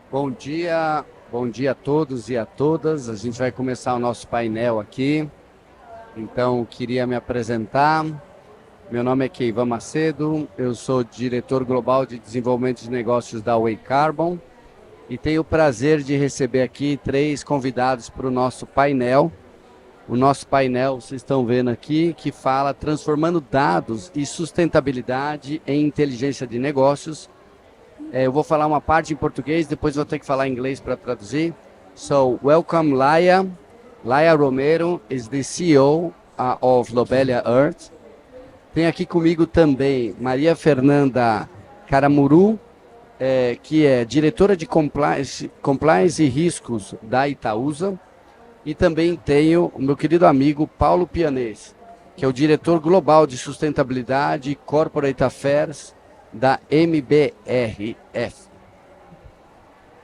Bom dia a todos e a todas. A gente vai começar o nosso painel aqui. Então, queria me apresentar. Meu nome é Keivan Macedo, eu sou diretor global de desenvolvimento de negócios da Way Carbon e tenho o prazer de receber aqui três convidados para o nosso painel. O nosso painel, vocês estão vendo aqui, que fala transformando dados e sustentabilidade em inteligência de negócios. Eu vou falar uma parte em português, depois vou ter que falar em inglês para traduzir. So, welcome Laia. Laia Romero is the CEO of Lobelia Earth. Tem aqui comigo também Maria Fernanda Caramuru, que é diretora de compliance e riscos da Itaúsa. E também tenho o meu querido amigo Paulo Pianese, que é o diretor global de sustentabilidade e corporate affairs da MBRF.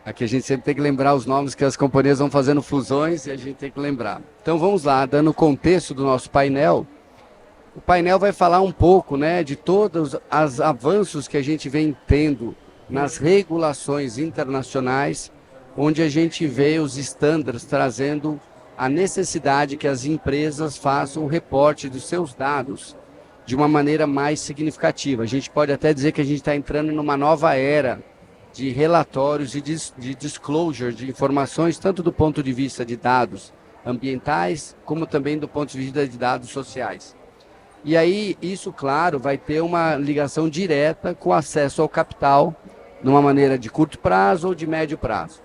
Aqui a gente sempre tem que lembrar os nomes que as companhias vão fazendo fusões e a gente tem que lembrar. Então vamos lá, dando o contexto do nosso painel. O painel vai falar um pouco, né, de todos os avanços que a gente vem tendo nas regulações internacionais, onde a gente vê os estándares trazendo a necessidade que as empresas façam o reporte dos seus dados de uma maneira mais significativa. A gente pode até dizer que a gente está entrando numa nova era de relatórios e de disclosure, de informações, tanto do ponto de vista de dados ambientais, como também do ponto de vista de dados sociais. E aí, isso, claro, vai ter uma ligação direta com acesso ao capital, numa maneira de curto prazo ou de médio prazo.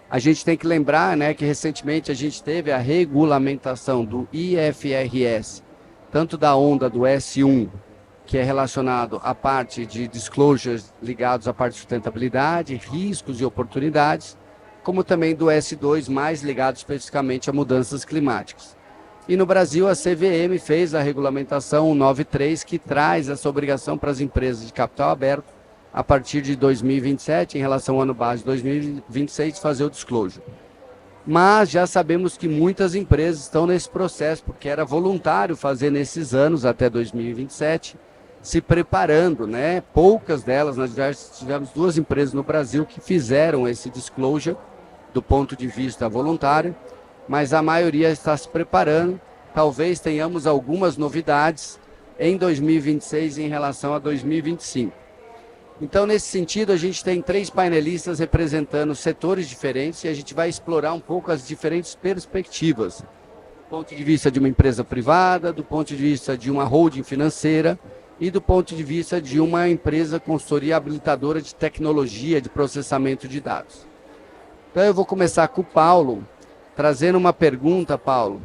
A gente tem que lembrar, né, que recentemente a gente teve a regulamentação do IFRS, tanto da onda do S1, que é relacionado à parte de disclosures ligados à parte de sustentabilidade, riscos e oportunidades, como também do S2, mais ligado especificamente a mudanças climáticas. E no Brasil, a CVM fez a regulamentação 193, que traz essa obrigação para as empresas de capital aberto, a partir de 2027, em relação ao ano base de 2026, fazer o disclosure. Mas já sabemos que muitas empresas estão nesse processo, porque era voluntário fazer nesses anos, até 2027, se preparando, né? Poucas delas, nós já tivemos 2 empresas no Brasil que fizeram esse disclosure do ponto de vista voluntário, mas a maioria está se preparando. Talvez tenhamos algumas novidades em 2026 em relação a 2025. Então, nesse sentido, a gente tem 3 painelistas representando setores diferentes e a gente vai explorar um pouco as diferentes perspectivas. Do ponto de vista de uma empresa privada, do ponto de vista de uma holding financeira e do ponto de vista de uma empresa consultoria habilitadora de tecnologia de processamento de dados. Então, eu vou começar com o Paulo, trazendo uma pergunta, Paulo.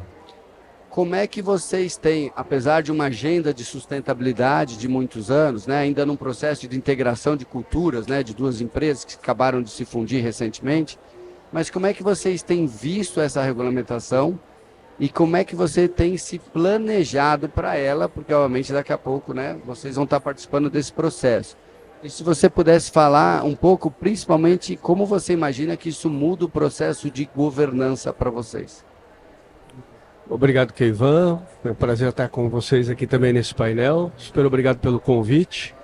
Como é que vocês têm, apesar de uma agenda de sustentabilidade de muitos anos, né, ainda num processo de integração de culturas, né, de 2 empresas que acabaram de se fundir recentemente, mas como é que vocês têm visto essa regulamentação e como é que você tem se planejado para ela, porque obviamente daqui a pouco, né, vocês vão estar participando desse processo. E se você pudesse falar um pouco, principalmente, como você imagina que isso muda o processo de governança para vocês? Obrigado, Keivan. É um prazer estar com vocês aqui também nesse painel. Super obrigado pelo convite.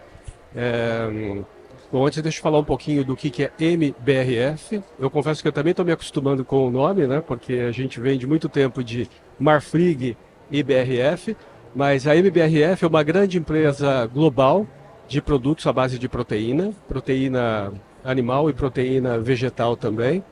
Bom, antes deixa eu falar um pouquinho do que é MBRF. Eu confesso que eu também estou me acostumando com o nome, né? Porque a gente vem de muito tempo de Marfrig e BRF, mas a MBRF é uma grande empresa global de produtos à base de proteína animal e proteína vegetal também.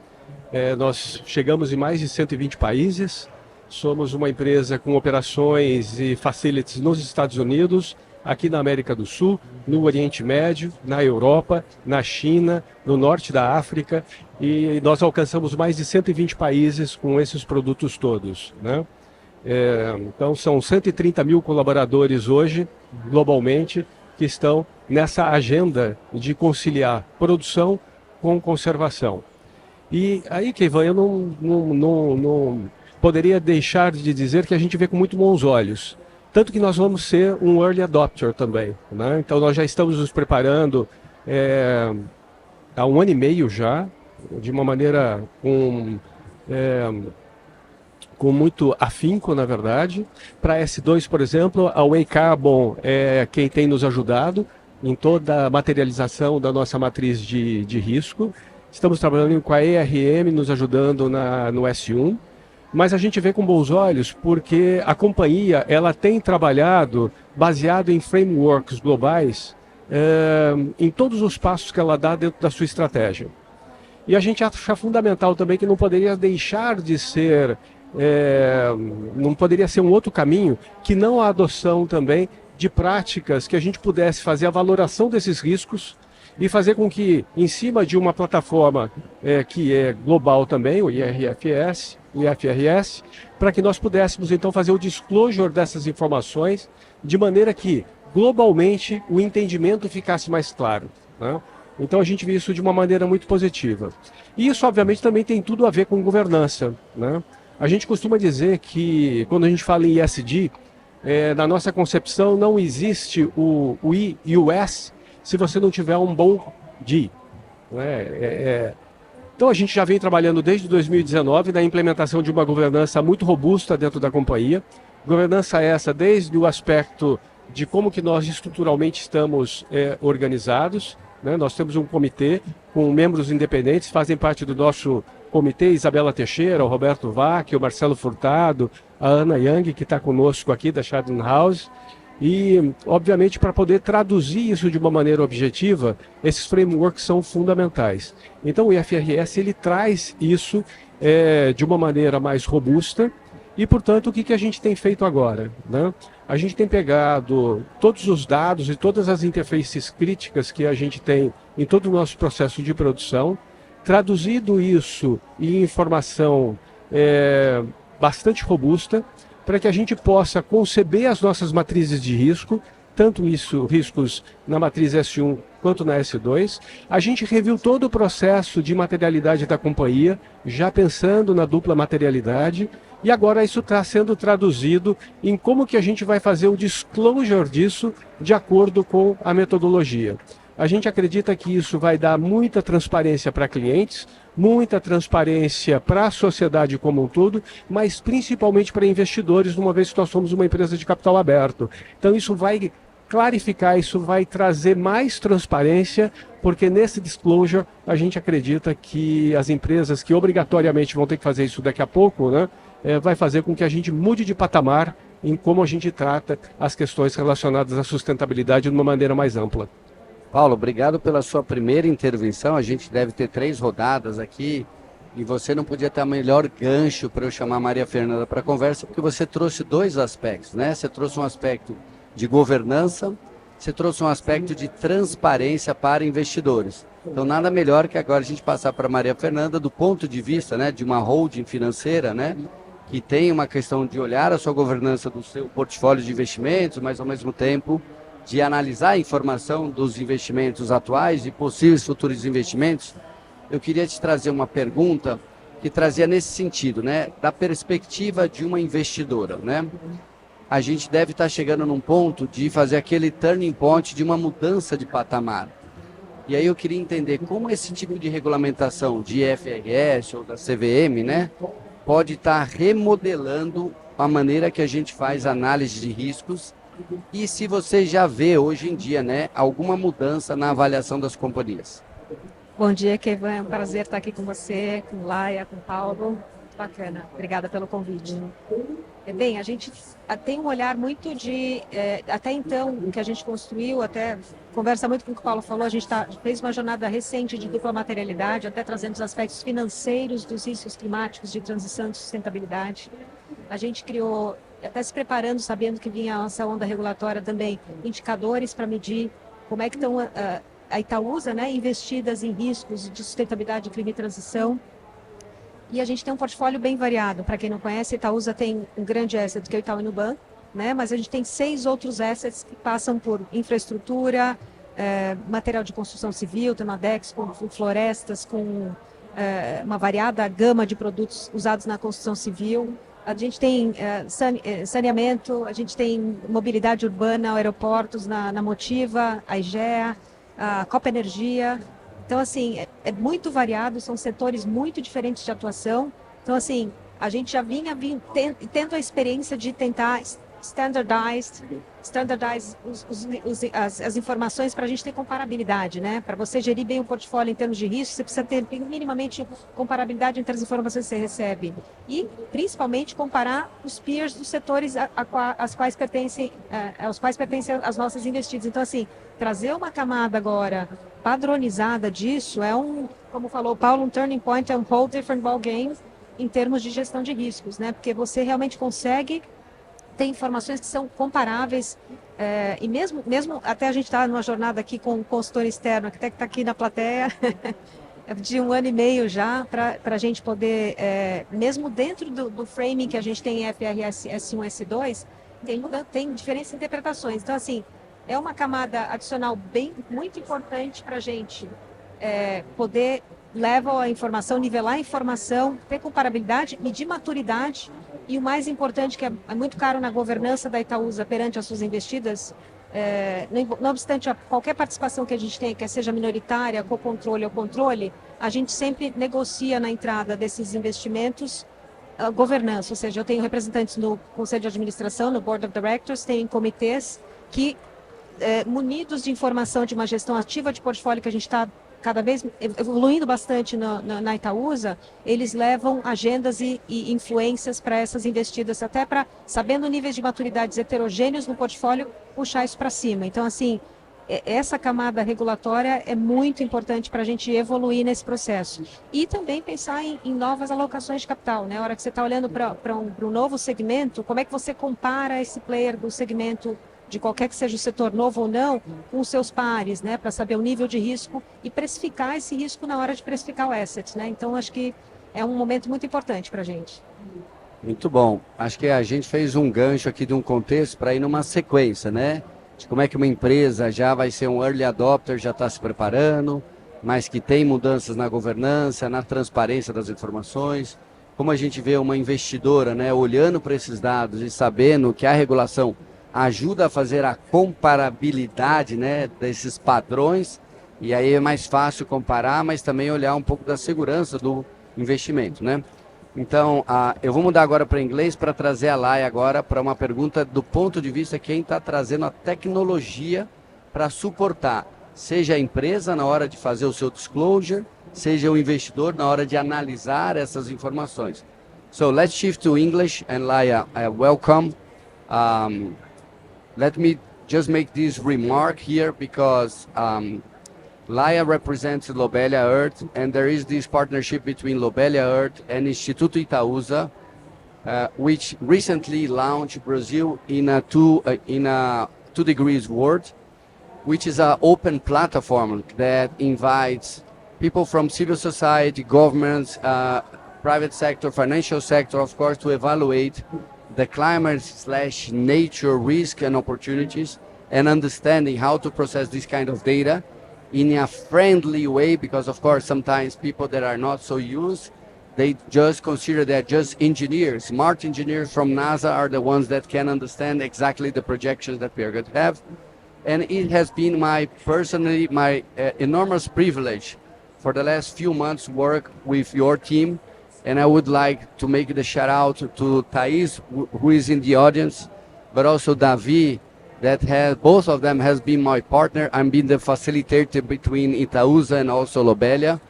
Nós chegamos em mais de 120 países. Somos uma empresa com operações e facilities nos Estados Unidos, aqui na América do Sul, no Oriente Médio, na Europa, na China, no norte da África, e nós alcançamos mais de 120 países com esses produtos todos, né? Então são 130 mil colaboradores hoje, globalmente, que estão nessa agenda de conciliar produção com conservação. E aí, Keivan, eu não poderia deixar de dizer que a gente vê com muito bons olhos. Tanto que nós vamos ser um early adopter também, né? Então nós já estamos nos preparando há 1 ano e meio já, de uma maneira com muito afinco, na verdade. Para S2, por exemplo, a Way Carbon é quem tem nos ajudado em toda a materialização da nossa matriz de risco. estamos trabalhando com a ERM nos ajudando no S1, mas a gente vê com bons olhos porque a companhia ela tem trabalhado baseado em frameworks globais em todos os passos que ela dá dentro da sua estratégia. E a gente acha fundamental também que não poderia deixar de ser, não poderia ser um outro caminho que não a adoção também de práticas que a gente pudesse fazer a valoração desses riscos e fazer com que, em cima de uma plataforma que é global também, o IFRS, para que nós pudéssemos então fazer o disclosure dessas informações de maneira que, globalmente, o entendimento ficasse mais claro, né? Então a gente vê isso de uma maneira muito positiva. E isso, obviamente, também tem tudo a ver com governança, né? A gente costuma dizer que, quando a gente fala em ESG, na nossa concepção não existe o I e o S se você não tiver um bom D, né? Então a gente já vem trabalhando desde 2019 na implementação de uma governança muito robusta dentro da companhia. Governança essa desde o aspecto de como que nós estruturalmente estamos organizados, né? Nós temos um comitê com membros independentes, fazem parte do nosso comitê Isabela Teixeira, o Roberto Vac, o Marcelo Furtado, a Ana Yang, que está conosco aqui da Chatham House. E, obviamente, para poder traduzir isso de uma maneira objetiva, esses frameworks são fundamentais. Então, o IFRS ele traz isso de uma maneira mais robusta e, portanto, o que a gente tem feito agora, né? A gente tem pegado todos os dados e todas as interfaces críticas que a gente tem em todo o nosso processo de produção, traduzido isso em informação bastante robusta, para que a gente possa conceber as nossas matrizes de risco, tanto riscos na matriz S1 quanto na S2. A gente reviu todo o processo de materialidade da companhia, já pensando na dupla materialidade, e agora isso está sendo traduzido em como que a gente vai fazer o disclosure disso de acordo com a metodologia. A gente acredita que isso vai dar muita transparência para clientes, muita transparência para a sociedade como um todo, mas principalmente para investidores, uma vez que nós somos uma empresa de capital aberto. Então isso vai clarificar, isso vai trazer mais transparência, porque nesse disclosure a gente acredita que as empresas que obrigatoriamente vão ter que fazer isso daqui a pouco, né, vai fazer com que a gente mude de patamar em como a gente trata as questões relacionadas à sustentabilidade de uma maneira mais ampla. Paulo, obrigado pela sua primeira intervenção. A gente deve ter 3 rodadas aqui e você não podia ter melhor gancho para eu chamar a Maria Fernanda para a conversa, porque você trouxe 2 aspectos, né? Você trouxe um aspecto de governança, você trouxe um aspecto de transparência para investidores. Então, nada melhor que agora a gente passar para a Maria Fernanda do ponto de vista, né, de uma holding financeira, né, que tem uma questão de olhar a sua governança do seu portfólio de investimentos, mas ao mesmo tempo de analisar a informação dos investimentos atuais e possíveis futuros investimentos. Eu queria te trazer uma pergunta que trazia nesse sentido, né, da perspectiva de uma investidora, né? A gente deve estar chegando num ponto de fazer aquele turning point de uma mudança de patamar. E aí eu queria entender como esse tipo de regulamentação de IFRS ou da CVM, né, pode estar remodelando a maneira que a gente faz análise de riscos. E se você já vê hoje em dia, né, alguma mudança na avaliação das companhias? Bom dia, Kevin. É um prazer estar aqui com você, com Laia, com Paulo. Muito bacana. Obrigada pelo convite. Bem, a gente tem um olhar muito de... até então, o que a gente construiu, até conversa muito com o que o Paulo falou, a gente fez uma jornada recente de dupla materialidade, até trazendo os aspectos financeiros dos riscos climáticos de transição e sustentabilidade. A gente criou, até se preparando, sabendo que vinha essa onda regulatória também, indicadores para medir como é que estão a Itaúsa, né, investidas em riscos de sustentabilidade, clima e transição. E a gente tem um portfólio bem variado. Para quem não conhece, a Itaúsa tem um grande asset, que é o Itaú Unibanco, né, mas a gente tem 6 outros assets que passam por infraestrutura, material de construção civil, tem uma Dex com florestas, com uma variada gama de produtos usados na construção civil. A gente tem saneamento, a gente tem mobilidade urbana, aeroportos na Motiva, a IGEA, a Copa Energia. Então, assim, é muito variado, são setores muito diferentes de atuação. Então, assim, a gente já vinha tendo a experiência de tentar standardize as informações para a gente ter comparabilidade, né? Para você gerir bem o portfólio em termos de risco, você precisa ter minimamente comparabilidade entre as informações que você recebe e, principalmente, comparar os peers dos setores aos quais pertencem as nossas investidas. Então, assim, trazer uma camada agora padronizada disso é como falou o Paulo, um turning point, é um whole different ball game em termos de gestão de riscos, né? Porque você realmente consegue ter informações que são comparáveis e mesmo até a gente está numa jornada aqui com um consultor externo, que até que está aqui na plateia, de 1 ano e meio já, para a gente poder, mesmo dentro do framing que a gente tem em FRS S1 e S2, tem diferentes interpretações. Então, assim, é uma camada adicional muito importante para a gente poder levar a informação, nivelar a informação, ter comparabilidade, medir maturidade e o mais importante, que é muito caro na governança da Itaúsa perante as suas investidas, não obstante qualquer participação que a gente tenha, quer seja minoritária, co-controle ou controle, a gente sempre negocia na entrada desses investimentos a governança, ou seja, eu tenho representantes no Conselho de Administração, no Board of Directors, tenho comitês que, munidos de informação de uma gestão ativa de portfólio que a gente está cada vez evoluindo bastante na Itaúsa, eles levam agendas e influências para essas investidas, até para, sabendo níveis de maturidades heterogêneos no portfólio, puxar isso para cima. Então, assim, essa camada regulatória é muito importante para a gente evoluir nesse processo. E também pensar em novas alocações de capital, né? A hora que você está olhando para um novo segmento, como é que você compara esse player do segmento de qualquer que seja o setor novo ou não, com os seus pares, né, para saber o nível de risco e precificar esse risco na hora de precificar o asset, né? Então, acho que é um momento muito importante para a gente. Muito bom. Acho que a gente fez um gancho aqui de um contexto para ir numa sequência, né? De como é que uma empresa já vai ser um early adopter, já está se preparando, mas que tem mudanças na governança, na transparência das informações. Como a gente vê uma investidora, né, olhando para esses dados e sabendo que a regulação ajuda a fazer a comparabilidade, né, desses padrões, e aí é mais fácil comparar, mas também olhar um pouco da segurança do investimento, né? Então, eu vou mudar agora para inglês para trazer a Laia agora para uma pergunta do ponto de vista quem está trazendo a tecnologia para suportar, seja a empresa na hora de fazer o seu disclosure, seja o investidor na hora de analisar essas informações. So, let's shift to English, and Laia, welcome. Let me just make this remark here because Laia represents Lobelia Earth, and there is this partnership between Lobelia Earth and Instituto Itaúsa, which recently launched Brazil in a 2 degrees world, which is an open platform that invites people from civil society, governments, private sector, financial sector, of course, to evaluate the climate/nature risk and opportunities, and understanding how to process this kind of data in a friendly way, because of course sometimes people that are not so used, they just consider that just engineers, smart engineers from NASA are the ones that can understand exactly the projections that we are going to have. And it has been my enormous privilege for the last few months work with your team. And I would like to make the shout out to Thais, who is in the audience, but also Davi, both of them has been my partner. I'm been the facilitator between Itaúsa and also Lobelia.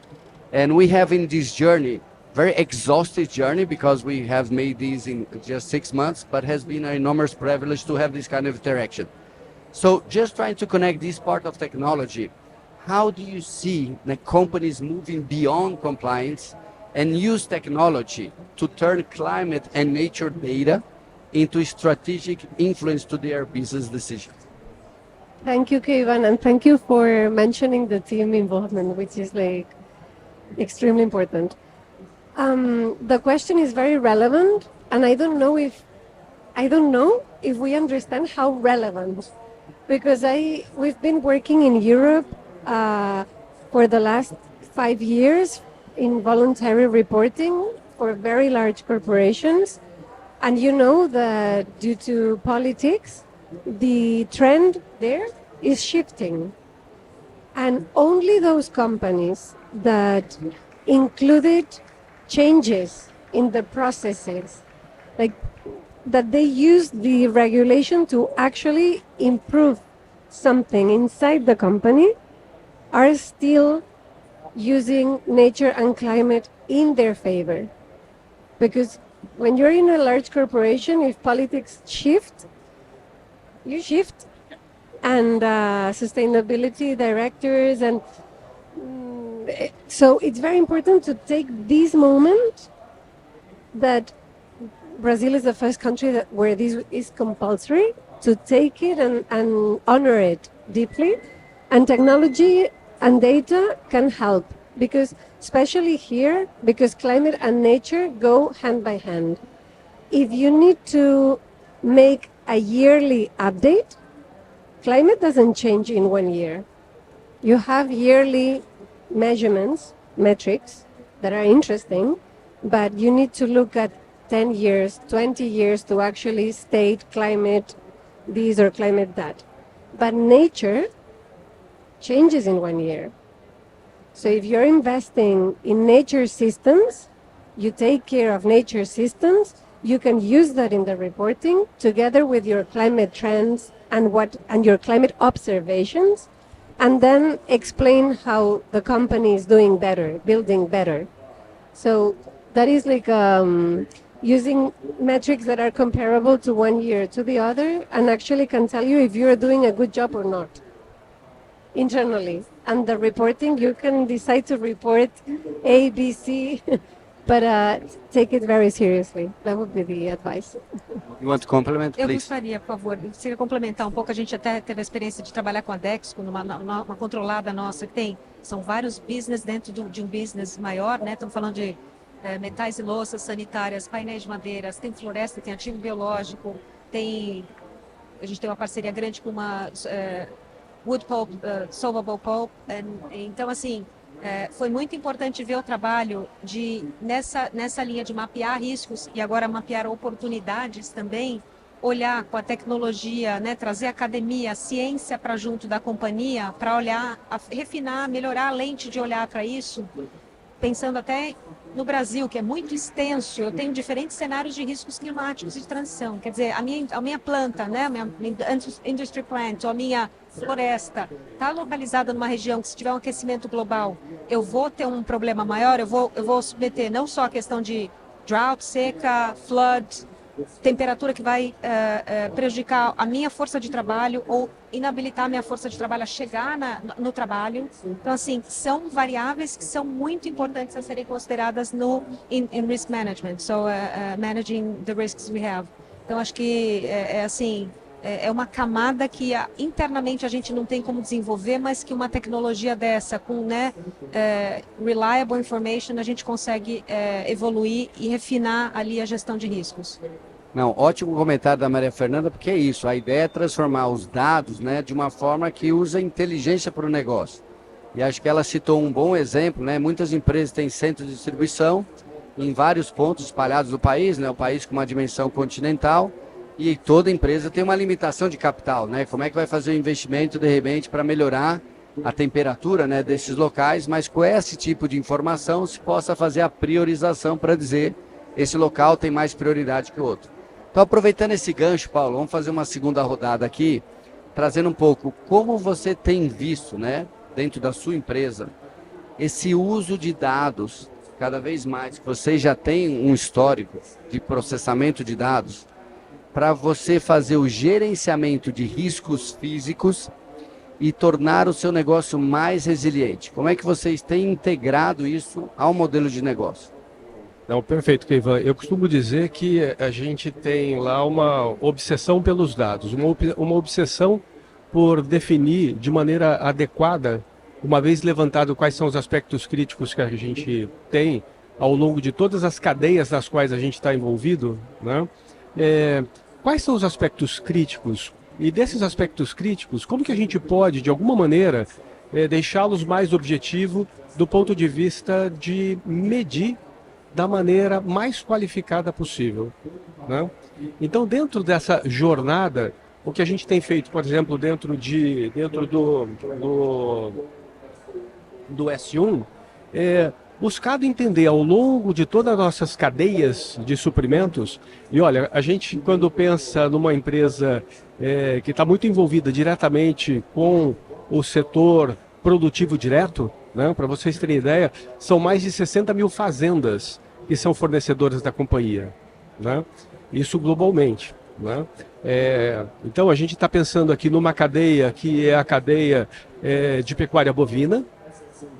And we have in this journey, very exhaustive journey, because we have made these in just 6 months, but has been an enormous privilege to have this kind of interaction. So just trying to connect this part of technology, how do you see the companies moving beyond compliance and use technology to turn climate and nature data into strategic influence to their business decisions? Thank you, Keivan, and thank you for mentioning the team involvement, which is like extremely important. The question is very relevant, and I don't know if we understand how relevant, because we've been working in Europe for the last 5 years in voluntary reporting for very large corporations. And you know that due to politics, the trend there is shifting. And only those companies that included changes in the processes, like that they use the regulation to actually improve something inside the company are still using nature and climate in their favor. Because when you're in a large corporation, if politics shift, you shift. And sustainability directors, and so it's very important to take this moment that Brazil is the first country where this is compulsory, to take it and honor it deeply. And technology and data can help, because especially here, because climate and nature go hand by hand. If you need to make a yearly update, climate doesn't change in 1 year. You have yearly measurements, metrics that are interesting, but you need to look at 10 years, 20 years to actually state climate this or climate that. But nature changes in 1 year. So if you're investing in nature systems, you take care of nature systems, you can use that in the reporting together with your climate trends and your climate observations, and then explain how the company is doing better, building better. So that is like using metrics that are comparable to 1 year to the other, and actually can tell you if you're doing a good job or not internally. And the reporting, you can decide to report A, B, C, but take it very seriously. That would be the advice. You want to complement, Eu please? gostaria, por favor, se queria complementar um pouco. A gente até teve a experiência de trabalhar com a Dexco, numa controlada nossa, que são vários business dentro de um business maior, né? Estamos falando de metais e louças sanitárias, painéis de madeiras, tem floresta, tem ativo biológico, a gente tem uma parceria grande com uma wood pulp, solvable pulp. Então, assim, foi muito importante ver o trabalho nessa linha de mapear riscos e agora mapear oportunidades também, olhar com a tecnologia, né, trazer a academia, a ciência para junto da companhia, para olhar, refinar, melhorar a lente de olhar para isso, pensando até no Brasil, que é muito extenso. Eu tenho diferentes cenários de riscos climáticos e de transição. Quer dizer, a minha planta, né, a minha industry plant, ou a minha floresta, está localizada numa região que, se tiver um aquecimento global, eu vou ter um problema maior, eu vou submeter não só a questão de drought, seca, flood, temperatura que vai prejudicar a minha força de trabalho ou inabilitar a minha força de trabalho a chegar no trabalho. Então, assim, são variáveis que são muito importantes a serem consideradas in risk management, so managing the risks we have. Então, acho que é uma camada que internamente a gente não tem como desenvolver, mas que uma tecnologia dessa, com reliable information, a gente consegue evoluir e refinar ali a gestão de riscos. Não, ótimo comentário da Maria Fernanda, porque é isso, a ideia é transformar os dados, né, de uma forma que usa inteligência para o negócio. E acho que ela citou um bom exemplo, né? Muitas empresas têm centros de distribuição em vários pontos espalhados do país, né? O país com uma dimensão continental, e toda empresa tem uma limitação de capital, né? Como é que vai fazer o investimento, de repente, para melhorar a temperatura, né, desses locais, mas com esse tipo de informação se possa fazer a priorização para dizer esse local tem mais prioridade que o outro. Então, aproveitando esse gancho, Paulo, vamos fazer uma segunda rodada aqui, trazendo um pouco como você tem visto, né, dentro da sua empresa, esse uso de dados, cada vez mais, que você já tem um histórico de processamento de dados, para você fazer o gerenciamento de riscos físicos e tornar o seu negócio mais resiliente. Como é que vocês têm integrado isso ao modelo de negócio? Não, perfeito, Keivan. Eu costumo dizer que a gente tem lá uma obsessão pelos dados, uma obsessão por definir de maneira adequada, uma vez levantado quais são os aspectos críticos que a gente tem ao longo de todas as cadeias das quais a gente está envolvido, né? Quais são os aspectos críticos? E desses aspectos críticos, como que a gente pode, de alguma maneira, deixá-los mais objetivos do ponto de vista de medir da maneira mais qualificada possível, né? Então, dentro dessa jornada, o que a gente tem feito, por exemplo, dentro do S1, buscado entender ao longo de todas as nossas cadeias de suprimentos. E olha, a gente quando pensa numa empresa que está muito envolvida diretamente com o setor produtivo direto, né, para vocês terem ideia, são mais de 60 mil fazendas que são fornecedoras da companhia, né? Isso globalmente, né? Então a gente está pensando aqui numa cadeia que é a cadeia de pecuária bovina,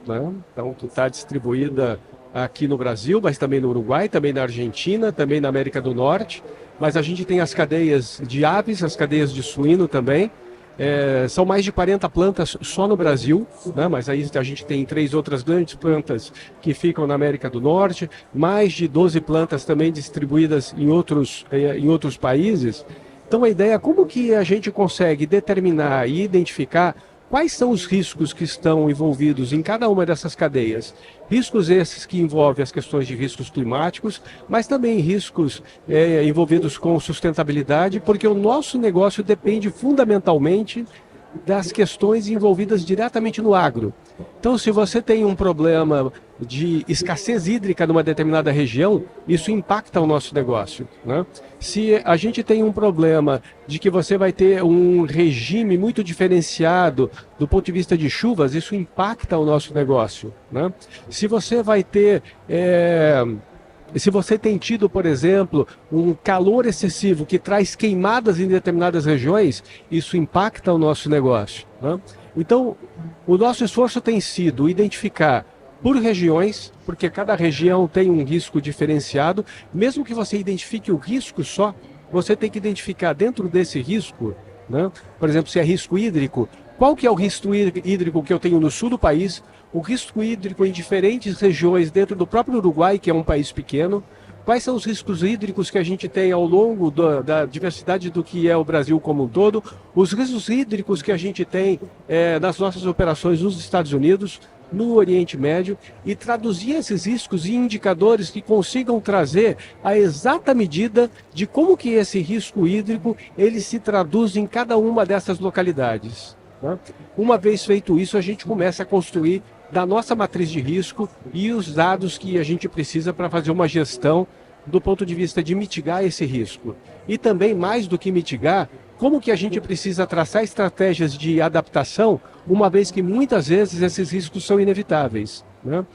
né? Então que está distribuída aqui no Brasil, mas também no Uruguai, também na Argentina, também na América do Norte. Mas a gente tem as cadeias de aves, as cadeias de suíno também. São mais de 40 plantas só no Brasil, né? Mas aí a gente tem 3 outras grandes plantas que ficam na América do Norte, mais de 12 plantas também distribuídas em outros países. Então a ideia é como que a gente consegue determinar e identificar quais são os riscos que estão envolvidos em cada uma dessas cadeias. Riscos esses que envolvem as questões de riscos climáticos, mas também riscos envolvidos com sustentabilidade, porque o nosso negócio depende fundamentalmente das questões envolvidas diretamente no agro. Então, se você tem um problema de escassez hídrica numa determinada região, isso impacta o nosso negócio, né? Se a gente tem um problema de que você vai ter um regime muito diferenciado do ponto de vista de chuvas, isso impacta o nosso negócio, né? Se você vai ter... Se você tem tido, por exemplo, um calor excessivo que traz queimadas em determinadas regiões, isso impacta o nosso negócio, né? Então, o nosso esforço tem sido identificar por regiões, porque cada região tem um risco diferenciado. Mesmo que você identifique o risco só, você tem que identificar dentro desse risco, né? Por exemplo, se é risco hídrico, qual que é o risco hídrico que eu tenho no sul do país, o risco hídrico em diferentes regiões dentro do próprio Uruguai, que é um país pequeno, quais são os riscos hídricos que a gente tem ao longo da diversidade do que é o Brasil como um todo, os riscos hídricos que a gente tem nas nossas operações nos Estados Unidos, no Oriente Médio, e traduzir esses riscos em indicadores que consigam trazer a exata medida de como que esse risco hídrico ele se traduz em cada uma dessas localidades, né? Uma vez feito isso, a gente começa a construir da nossa matriz de risco e os dados que a gente precisa para fazer uma gestão do ponto de vista de mitigar esse risco. E também, mais do que mitigar, como que a gente precisa traçar estratégias de adaptação, uma vez que muitas vezes esses riscos são inevitáveis, né?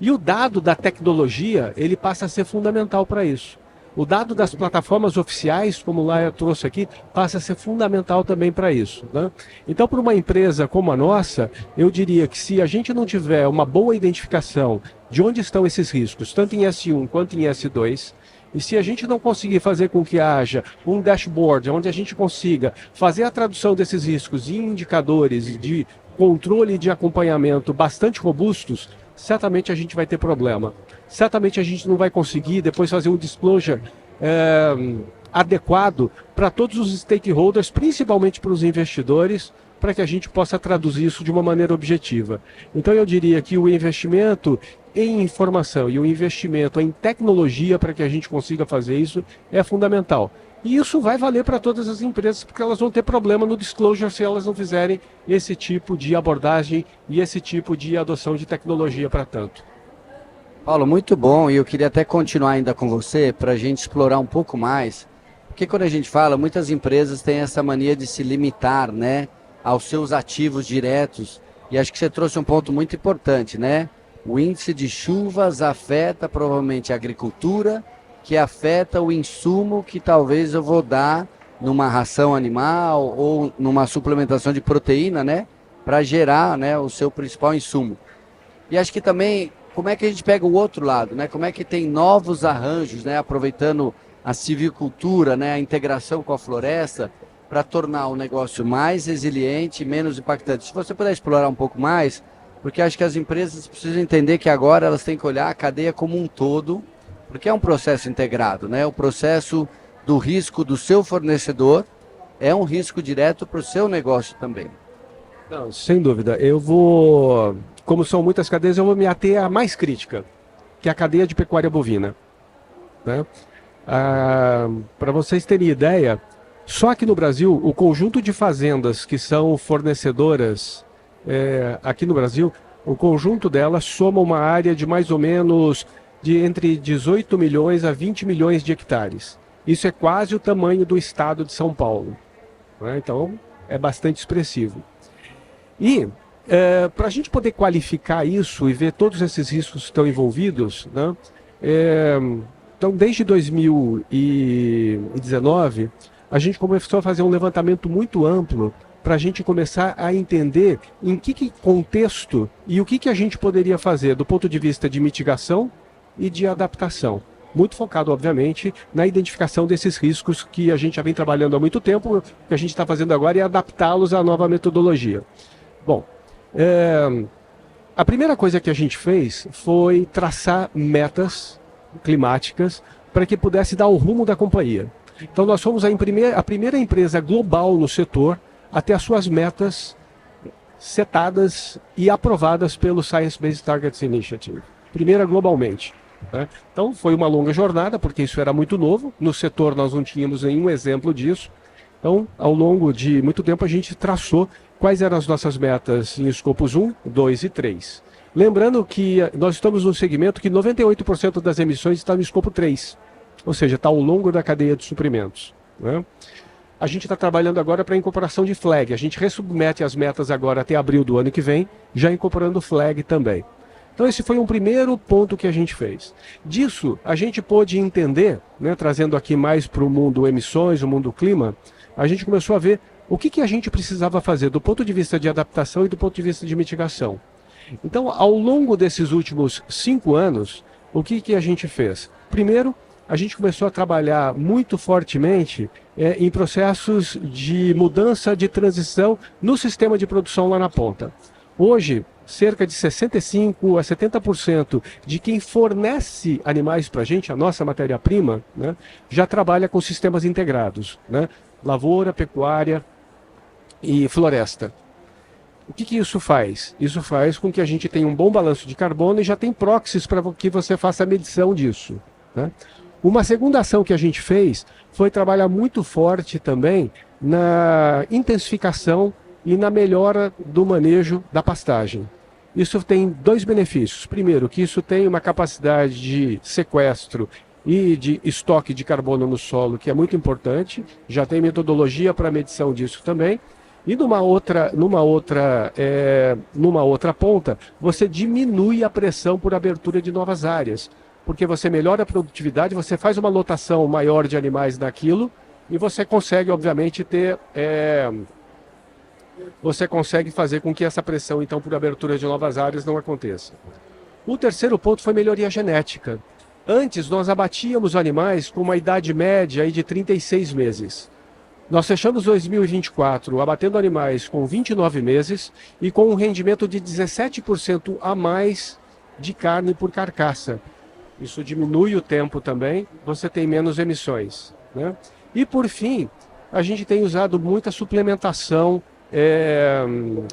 E o dado da tecnologia, ele passa a ser fundamental para isso. O dado das plataformas oficiais, como o Laia trouxe aqui, passa a ser fundamental também para isso, né? Então, para uma empresa como a nossa, eu diria que se a gente não tiver uma boa identificação de onde estão esses riscos, tanto em S1 quanto em S2, e se a gente não conseguir fazer com que haja um dashboard onde a gente consiga fazer a tradução desses riscos em indicadores de controle e de acompanhamento bastante robustos, certamente a gente vai ter problema. Certamente a gente não vai conseguir depois fazer um disclosure adequado para todos os stakeholders, principalmente para os investidores, para que a gente possa traduzir isso de uma maneira objetiva. Então eu diria que o investimento em informação e o investimento em tecnologia para que a gente consiga fazer isso é fundamental. E isso vai valer para todas as empresas, porque elas vão ter problema no disclosure se elas não fizerem esse tipo de abordagem e esse tipo de adoção de tecnologia para tanto. Paulo, muito bom, e eu queria até continuar ainda com você para a gente explorar um pouco mais, porque quando a gente fala, muitas empresas têm essa mania de se limitar, né, aos seus ativos diretos, e acho que você trouxe um ponto muito importante, né? O índice de chuvas afeta provavelmente a agricultura, que afeta o insumo que talvez eu vou dar numa ração animal ou numa suplementação de proteína, né, para gerar, né, o seu principal insumo. E acho que também, como é que a gente pega o outro lado, né? Como é que tem novos arranjos, né? Aproveitando a silvicultura, né? A integração com a floresta para tornar o negócio mais resiliente e menos impactante. Se você puder explorar um pouco mais, porque acho que as empresas precisam entender que agora elas têm que olhar a cadeia como um todo, porque é um processo integrado, né? O processo do risco do seu fornecedor é um risco direto para o seu negócio também. Não, sem dúvida. Eu vou, como são muitas cadeias, eu vou me ater à mais crítica, que é a cadeia de pecuária bovina, né? Para vocês terem ideia, só aqui no Brasil, o conjunto de fazendas que são fornecedoras aqui no Brasil O conjunto delas soma uma área de mais ou menos de entre 18 milhões a 20 milhões de hectares. Isso é quase o tamanho do estado de São Paulo, né? Então, é bastante expressivo. E, para a gente poder qualificar isso e ver todos esses riscos que estão envolvidos, né? Então, desde 2019, a gente começou a fazer um levantamento muito amplo para a gente começar a entender em que contexto e o que a gente poderia fazer do ponto de vista de mitigação e de adaptação. Muito focado, obviamente, na identificação desses riscos que a gente já vem trabalhando há muito tempo. O que a gente está fazendo agora é adaptá-los à nova metodologia. Bom, a primeira coisa que a gente fez foi traçar metas climáticas para que pudesse dar o rumo da companhia. Então nós fomos a primeira empresa global no setor a ter as suas metas setadas e aprovadas pelo Science Based Targets Initiative. Primeira globalmente, né? Então foi uma longa jornada, porque isso era muito novo. No setor nós não tínhamos nenhum exemplo disso. Então, ao longo de muito tempo, a gente traçou quais eram as nossas metas em escopos 1, 2 e 3. Lembrando que nós estamos num segmento que 98% das emissões está no escopo 3, ou seja, está ao longo da cadeia de suprimentos, né? A gente está trabalhando agora para a incorporação de flag. A gente ressubmete as metas agora até abril do ano que vem, já incorporando flag também. Então esse foi um primeiro ponto que a gente fez. Disso, a gente pôde entender, né, trazendo aqui mais para o mundo emissões, o mundo clima, a gente começou a ver o que a gente precisava fazer do ponto de vista de adaptação e do ponto de vista de mitigação. Então, ao longo desses últimos 5 anos, o que a gente fez? Primeiro, a gente começou a trabalhar muito fortemente em processos de mudança, de transição no sistema de produção lá na ponta. Hoje, cerca de 65% a 70% de quem fornece animais para a gente, a nossa matéria-prima, né, já trabalha com sistemas integrados, né? Lavoura, pecuária e floresta. O que isso faz? Isso faz com que a gente tenha um bom balanço de carbono e já tem proxies para que você faça a medição disso, né? Uma segunda ação que a gente fez foi trabalhar muito forte também na intensificação e na melhora do manejo da pastagem. Isso tem 2 benefícios. Primeiro, que isso tem uma capacidade de sequestro e de estoque de carbono no solo, que é muito importante. Já tem metodologia para medição disso também. E numa outra ponta, você diminui a pressão por abertura de novas áreas, porque você melhora a produtividade, você faz uma lotação maior de animais naquilo e você consegue, obviamente, você consegue fazer com que essa pressão, então, por abertura de novas áreas não aconteça. O terceiro ponto foi melhoria genética. Antes, nós abatíamos animais com uma idade média aí de 36 meses. Nós fechamos 2024 abatendo animais com 29 meses e com um rendimento de 17% a mais de carne por carcaça. Isso diminui o tempo também, você tem menos emissões, né? E por fim, a gente tem usado muita suplementação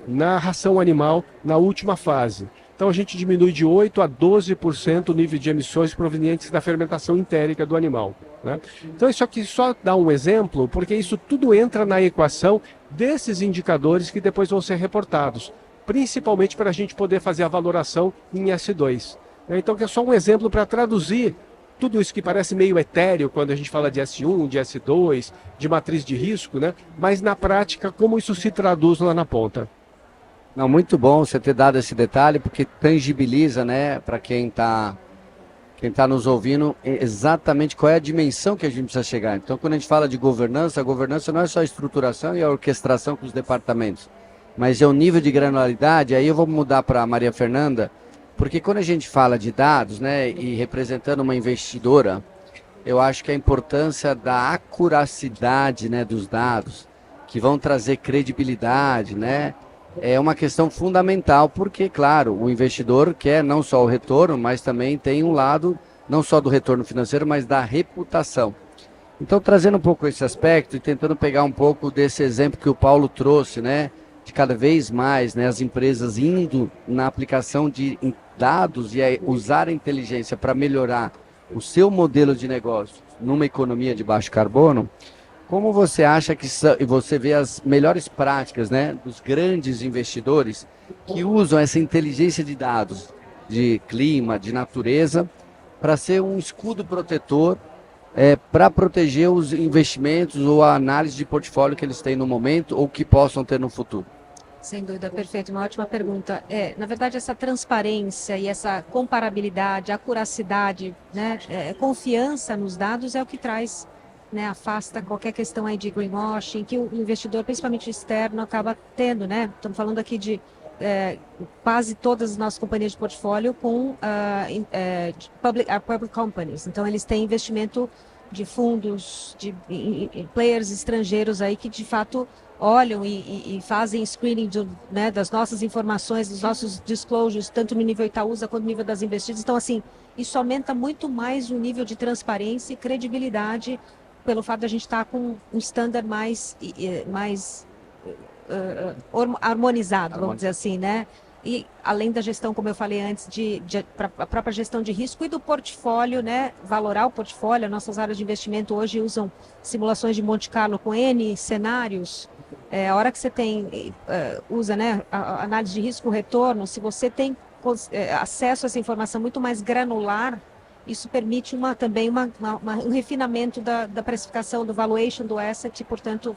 na ração animal na última fase. Então a gente diminui de 8% a 12% o nível de emissões provenientes da fermentação entérica do animal, né? Então isso aqui só dá um exemplo, porque isso tudo entra na equação desses indicadores que depois vão ser reportados, principalmente para a gente poder fazer a valoração em S2. Então que é só um exemplo para traduzir tudo isso que parece meio etéreo quando a gente fala de S1, de S2, de matriz de risco, né? Mas na prática, como isso se traduz lá na ponta. Não, muito bom você ter dado esse detalhe, porque tangibiliza, né, para quem tá nos ouvindo, exatamente qual é a dimensão que a gente precisa chegar. Então, quando a gente fala de governança, a governança não é só a estruturação e a orquestração com os departamentos, mas é o nível de granularidade. Aí eu vou mudar para a Maria Fernanda, porque quando a gente fala de dados, né, e representando uma investidora, eu acho que a importância da acuracidade, né, dos dados, que vão trazer credibilidade, né, é uma questão fundamental, porque, claro, o investidor quer não só o retorno, mas também tem um lado, não só do retorno financeiro, mas da reputação. Então, trazendo um pouco esse aspecto e tentando pegar um pouco desse exemplo que o Paulo trouxe, né, de cada vez mais, né, as empresas indo na aplicação de dados e usar a inteligência para melhorar o seu modelo de negócio numa economia de baixo carbono, Como você acha que e você vê as melhores práticas, né, dos grandes investidores que usam essa inteligência de dados, de clima, de natureza, para ser um escudo protetor para proteger os investimentos ou a análise de portfólio que eles têm no momento ou que possam ter no futuro? Sem dúvida, perfeito. Uma ótima pergunta. Na verdade, essa transparência e essa comparabilidade, acuracidade, né, confiança nos dados é o que traz, né, afasta qualquer questão aí de greenwashing, que o investidor, principalmente externo, acaba tendo, né? Estamos falando aqui de quase todas as nossas companhias de portfólio com public companies. Então, eles têm investimento de fundos, de players estrangeiros aí que, de fato, olham e fazem screening né, das nossas informações, dos nossos disclosures, tanto no nível Itaúsa quanto no nível das investidas. Então, assim, isso aumenta muito mais o nível de transparência e credibilidade pelo fato de a gente estar com um standard mais harmonizado, vamos dizer assim, né? E além da gestão, como eu falei antes, a própria gestão de risco e do portfólio, né? Valorar o portfólio. As nossas áreas de investimento hoje usam simulações de Monte Carlo com N cenários. A hora que você usa, né, a análise de risco-retorno, se você tem acesso a essa informação muito mais granular, isso permite também um refinamento da precificação, do valuation do asset, e, portanto,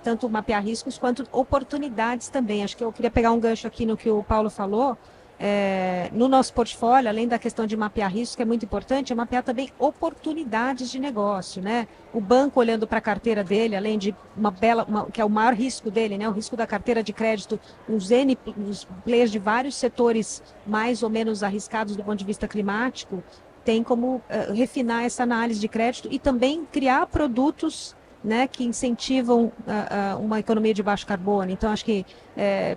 tanto mapear riscos quanto oportunidades também. Acho que eu queria pegar um gancho aqui no que o Paulo falou. No nosso portfólio, além da questão de mapear riscos, que é muito importante, é mapear também oportunidades de negócio, né? O banco olhando para a carteira dele, além de que é o maior risco dele, né? O risco da carteira de crédito, os players de vários setores mais ou menos arriscados do ponto de vista climático, tem como refinar essa análise de crédito e também criar produtos, né, que incentivam uma economia de baixo carbono. Então, acho que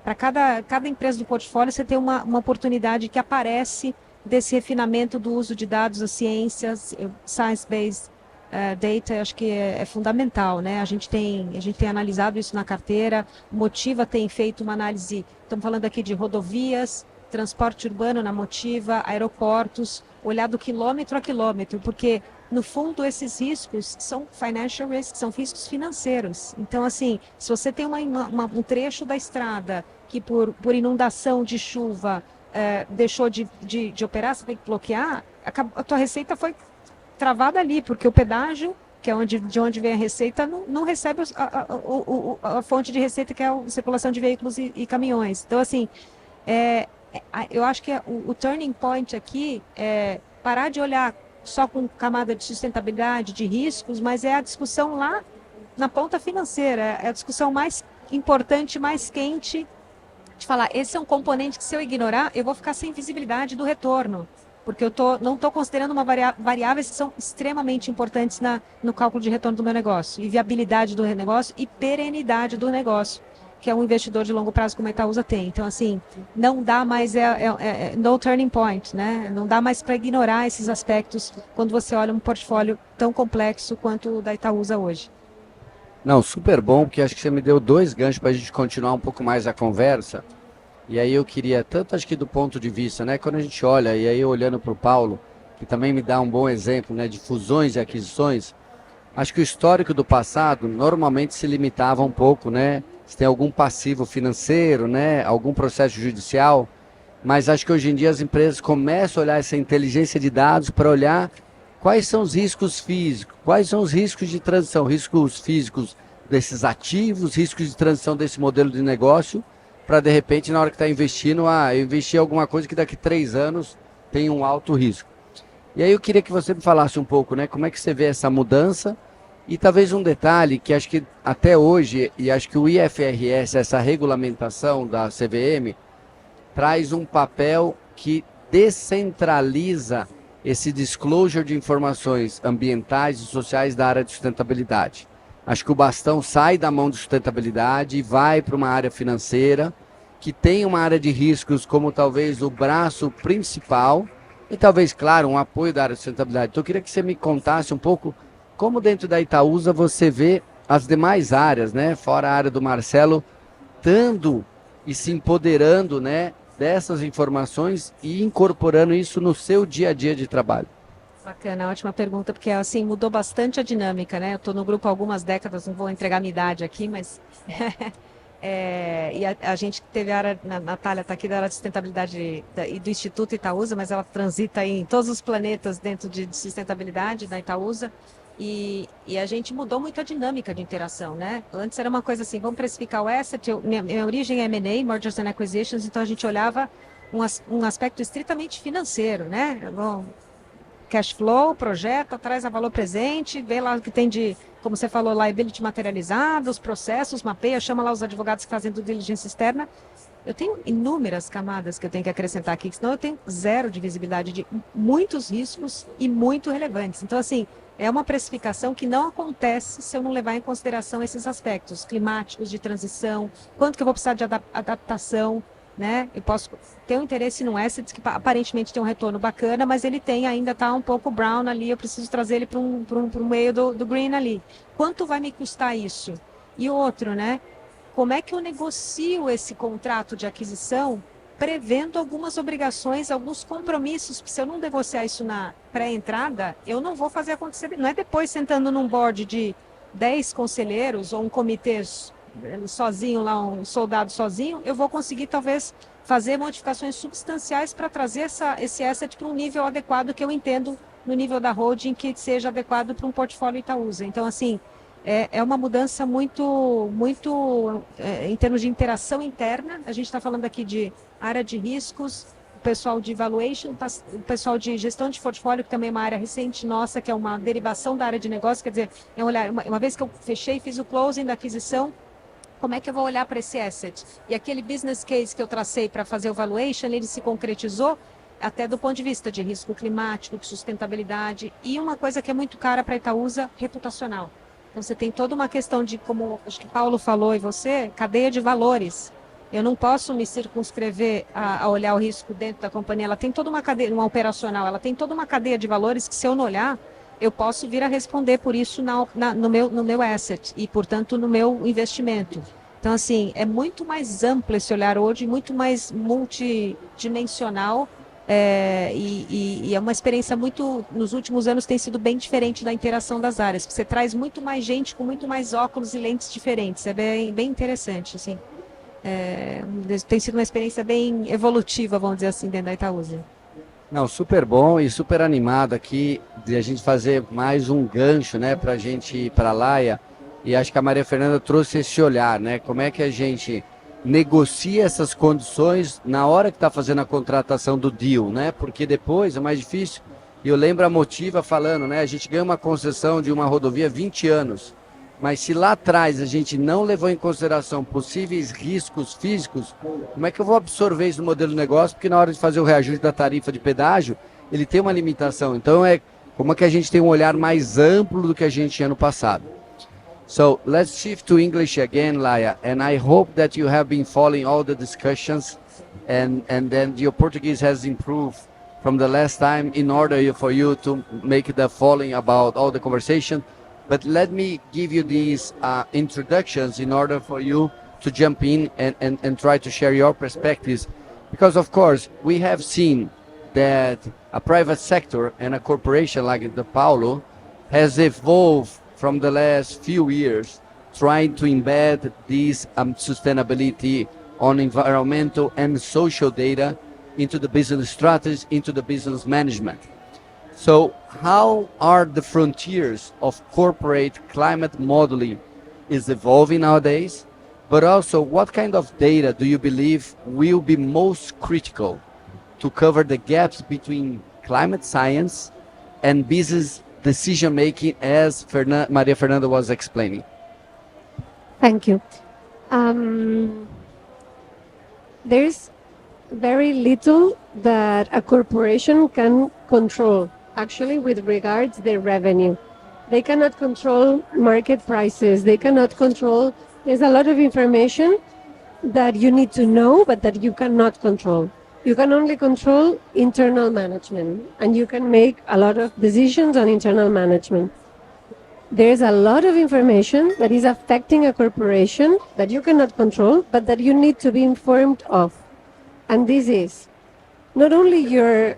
para cada empresa do portfólio você tem uma oportunidade que aparece desse refinamento do uso de dados, as ciências, science-based data, acho que é fundamental, né? A gente tem analisado isso na carteira, Motiva tem feito uma análise, estamos falando aqui de rodovias, transporte urbano na Motiva, aeroportos, olhar do quilômetro a quilômetro, porque no fundo, esses riscos são financial risks, são riscos financeiros. Então, assim, se você tem um trecho da estrada que por inundação de chuva deixou de operar, você tem que bloquear, a tua receita foi travada ali, porque o pedágio, que é de onde vem a receita, não recebe a fonte de receita, que é a circulação de veículos e caminhões. Então, assim, eu acho que o turning point aqui é parar de olhar só com camada de sustentabilidade, de riscos, mas é a discussão lá na ponta financeira, é a discussão mais importante, mais quente, de falar, esse é um componente que, se eu ignorar, eu vou ficar sem visibilidade do retorno, porque eu não estou considerando variáveis que são extremamente importantes no cálculo de retorno do meu negócio, e viabilidade do negócio e perenidade do negócio, que é um investidor de longo prazo como a Itaúsa tem. Então, assim, não dá mais, no turning point, né? Não dá mais para ignorar esses aspectos quando você olha um portfólio tão complexo quanto o da Itaúsa hoje. Não, super bom, porque acho que você me deu 2 ganchos para a gente continuar um pouco mais a conversa. E aí eu queria, tanto acho que do ponto de vista, né? Quando a gente olha, e aí olhando para o Paulo, que também me dá um bom exemplo, né, de fusões e aquisições, acho que o histórico do passado normalmente se limitava um pouco, né? Se tem algum passivo financeiro, né, algum processo judicial, mas acho que hoje em dia as empresas começam a olhar essa inteligência de dados para olhar quais são os riscos físicos, quais são os riscos de transição, riscos físicos desses ativos, riscos de transição desse modelo de negócio, para de repente, na hora que está investindo, eu investir em alguma coisa que daqui 3 anos tem um alto risco. E aí eu queria que você me falasse um pouco, né, como é que você vê essa mudança. E talvez um detalhe que acho que até hoje, e acho que o IFRS, essa regulamentação da CVM, traz um papel que descentraliza esse disclosure de informações ambientais e sociais da área de sustentabilidade. Acho que o bastão sai da mão de sustentabilidade e vai para uma área financeira, que tem uma área de riscos como talvez o braço principal, e talvez, claro, um apoio da área de sustentabilidade. Então eu queria que você me contasse um pouco como dentro da Itaúsa você vê as demais áreas, né, fora a área do Marcelo, dando e se empoderando, né, dessas informações e incorporando isso no seu dia a dia de trabalho. Bacana, ótima pergunta, porque assim mudou bastante a dinâmica, né? Eu estou no grupo há algumas décadas, não vou entregar minha idade aqui, mas e a gente teve a área, a Natália está aqui da área de sustentabilidade e do Instituto Itaúsa, mas ela transita aí em todos os planetas dentro de sustentabilidade da Itaúsa. E a gente mudou muito a dinâmica de interação, né? Antes era uma coisa assim, vamos precificar o asset, minha origem é M&A, Mergers and Acquisitions, então a gente olhava um aspecto estritamente financeiro, né? Bom, cash flow, projeto, traz a valor presente, vê lá o que tem de, como você falou, liability materializada, os processos, mapeia, chama lá os advogados que fazem due diligência externa. Eu tenho inúmeras camadas que eu tenho que acrescentar aqui, senão eu tenho zero de visibilidade de muitos riscos e muito relevantes. Então, assim, é uma precificação que não acontece se eu não levar em consideração esses aspectos climáticos, de transição, quanto que eu vou precisar de adaptação, né? Eu posso ter um interesse num asset que aparentemente tem um retorno bacana, mas ele ainda está um pouco brown ali, eu preciso trazer ele para um meio do green ali. Quanto vai me custar isso? E outro, né? Como é que eu negocio esse contrato de aquisição prevendo algumas obrigações, alguns compromissos, porque se eu não negociar isso na pré-entrada, eu não vou fazer acontecer. Não é depois sentando num board de 10 conselheiros ou um comitê sozinho lá, um soldado sozinho, eu vou conseguir talvez fazer modificações substanciais para trazer esse asset para um nível adequado que eu entendo no nível da holding que seja adequado para um portfólio Itaúsa. Então, assim, é uma mudança muito em termos de interação interna. A gente está falando aqui de área de riscos, o pessoal de valuation, o pessoal de gestão de portfólio, que também é uma área recente nossa, que é uma derivação da área de negócio, quer dizer, uma vez que eu fechei, fiz o closing da aquisição, como é que eu vou olhar para esse asset? E aquele business case que eu tracei para fazer o valuation, ele se concretizou até do ponto de vista de risco climático, de sustentabilidade, e uma coisa que é muito cara para a Itaúsa, reputacional. Então, você tem toda uma questão de, como acho que Paulo falou e você, cadeia de valores. Eu não posso me circunscrever a olhar o risco dentro da companhia. Ela tem toda uma cadeia, uma operacional, ela tem toda uma cadeia de valores que, se eu não olhar, eu posso vir a responder por isso no meu asset e, portanto, no meu investimento. Então, assim, é muito mais amplo esse olhar hoje, muito mais multidimensional. E é uma experiência nos últimos anos tem sido bem diferente da interação das áreas. Você traz muito mais gente com muito mais óculos e lentes diferentes. É bem interessante, assim. Tem sido uma experiência bem evolutiva, vamos dizer assim, dentro da Itaúsa. Não, super bom e super animado aqui de a gente fazer mais um gancho, né, para a gente ir para a Laia. E acho que a Maria Fernanda trouxe esse olhar, né? Como é que a gente negocia essas condições na hora que está fazendo a contratação do deal, né? Porque depois é mais difícil. E eu lembro a Motiva falando, né? A gente ganha uma concessão de uma rodovia 20 anos. Mas se lá atrás a gente não levou em consideração possíveis riscos físicos, como é que eu vou absorver isso no modelo de negócio? Porque na hora de fazer o reajuste da tarifa de pedágio, ele tem uma limitação. Então como é que a gente tem um olhar mais amplo do que a gente tinha no passado. So let's shift to English again, Laia, and I hope that you have been following all the discussions and then your Portuguese has improved from the last time in order for you to make the following about all the conversation. But let me give you these introductions in order for you to jump in and try to share your perspectives. Because, of course, we have seen that a private sector and a corporation like the Paulo has evolved from the last few years, trying to embed this sustainability on environmental and social data into the business strategies, into the business management. So how are the frontiers of corporate climate modeling is evolving nowadays? But also, what kind of data do you believe will be most critical to cover the gaps between climate science and business decision-making, as Maria Fernanda was explaining? Thank you. There's very little that a corporation can control, actually, with regards to their revenue. They cannot control market prices. They cannot control, there's a lot of information that you need to know, but that you cannot control. You can only control internal management, and you can make a lot of decisions on internal management. There's a lot of information that is affecting a corporation that you cannot control, but that you need to be informed of. And this is not only your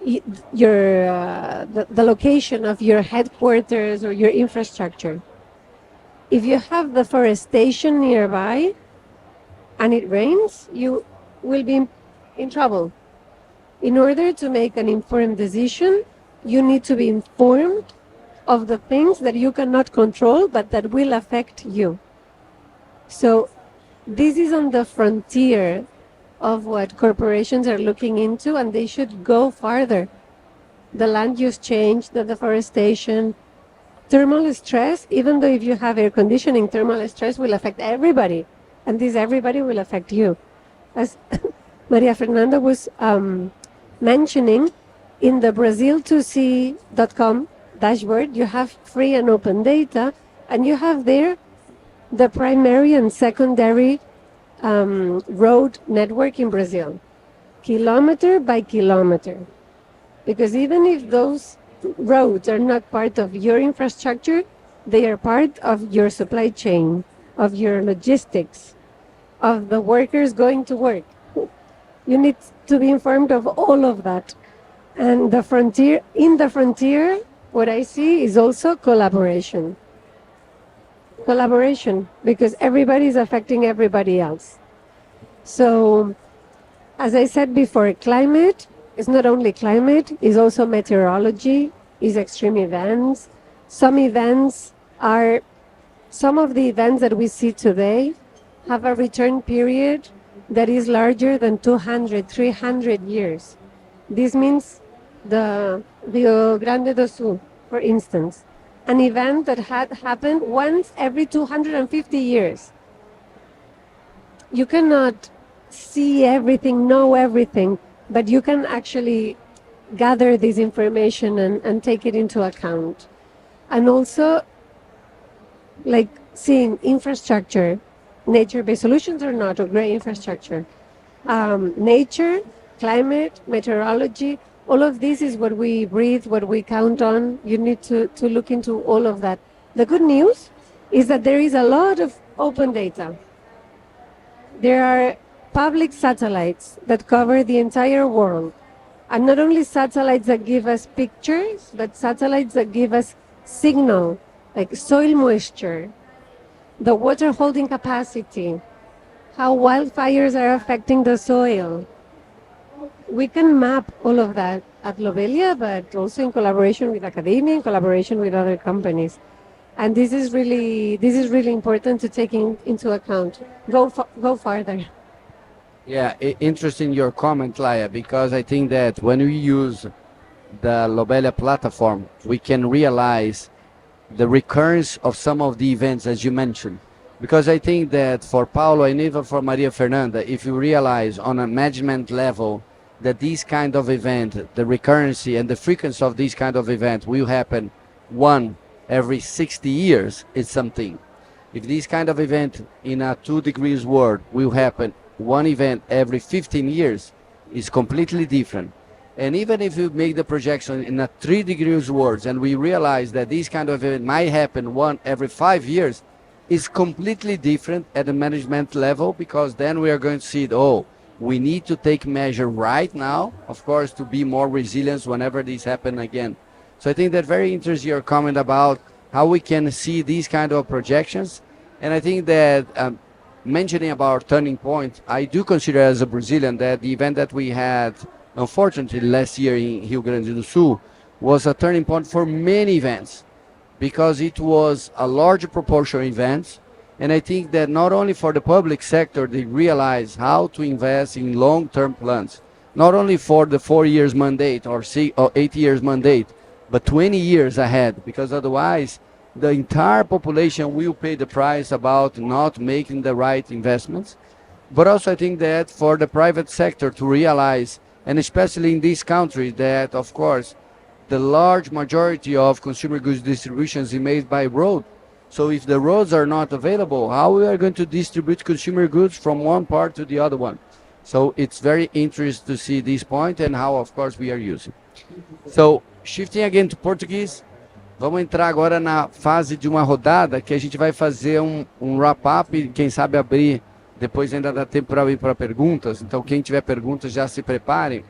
the location of your headquarters or your infrastructure. If you have deforestation nearby and it rains, you will be in trouble. In order to make an informed decision, you need to be informed of the things that you cannot control but that will affect you. So this is on the frontier of what corporations are looking into, and they should go farther. The land use change, the deforestation, thermal stress, even though if you have air conditioning, thermal stress will affect everybody, and this everybody will affect you. As Maria Fernanda was mentioning, in the Brazil2C.com dashboard, you have free and open data, and you have there the primary and secondary road network in Brazil, kilometer by kilometer. Because even if those roads are not part of your infrastructure, they are part of your supply chain, of your logistics, of the workers going to work. You need to be informed of all of that. And in the frontier, what I see is also collaboration. Collaboration, because everybody is affecting everybody else. So, as I said before, climate is not only climate, it's also meteorology, is extreme events. Some of the events that we see today have a return period that is larger than 200, 300 years. This means the Rio Grande do Sul, for instance, an event that had happened once every 250 years. You cannot see everything, know everything, but you can actually gather this information and take it into account. And also, like seeing infrastructure, nature-based solutions or not, or gray infrastructure. Nature, climate, meteorology, all of this is what we breathe, what we count on. You need to look into all of that. The good news is that there is a lot of open data. There are public satellites that cover the entire world. And not only satellites that give us pictures, but satellites that give us signal, like soil moisture, the water holding capacity, how wildfires are affecting the soil. We can map all of that at Lobelia, but also in collaboration with academia, in collaboration with other companies. And this is really important to take into account. Go farther. Yeah, interesting your comment, Laia, because I think that when we use the Lobelia platform, we can realize the recurrence of some of the events as you mentioned. Because I think that for Paulo and even for Maria Fernanda, if you realize on a management level that these kind of event, the recurrency and the frequency of these kind of event will happen one every 60 years, it's something. If this kind of event in a 2 degrees world will happen one event every 15 years, is completely different. And even if you make the projection in a 3 degrees world and we realize that this kind of event might happen one every 5 years, is completely different at the management level, because then we are going to see, we need to take measure right now, of course, to be more resilient whenever this happen again. So I think that very interesting your comment about how we can see these kind of projections. And I think that mentioning about turning point, I do consider as a Brazilian that the event that we had, unfortunately, last year in Rio Grande do Sul was a turning point for many events, because it was a large proportion of events. And I think that not only for the public sector, they realize how to invest in long-term plans, not only for the 4 years mandate or 8 years mandate, but 20 years ahead, because otherwise the entire population will pay the price about not making the right investments. But also I think that for the private sector to realize, and especially in this country, that of course the large majority of consumer goods distributions is made by road. So if the roads are not available, how we are going to distribute consumer goods from one part to the other one? So it's very interesting to see this point and how of course we are using. So shifting again to Portuguese, vamos entrar agora na fase de uma rodada que a gente vai fazer um wrap-up e quem sabe abrir, depois ainda dá tempo para ir para perguntas. Então quem tiver perguntas já se preparem.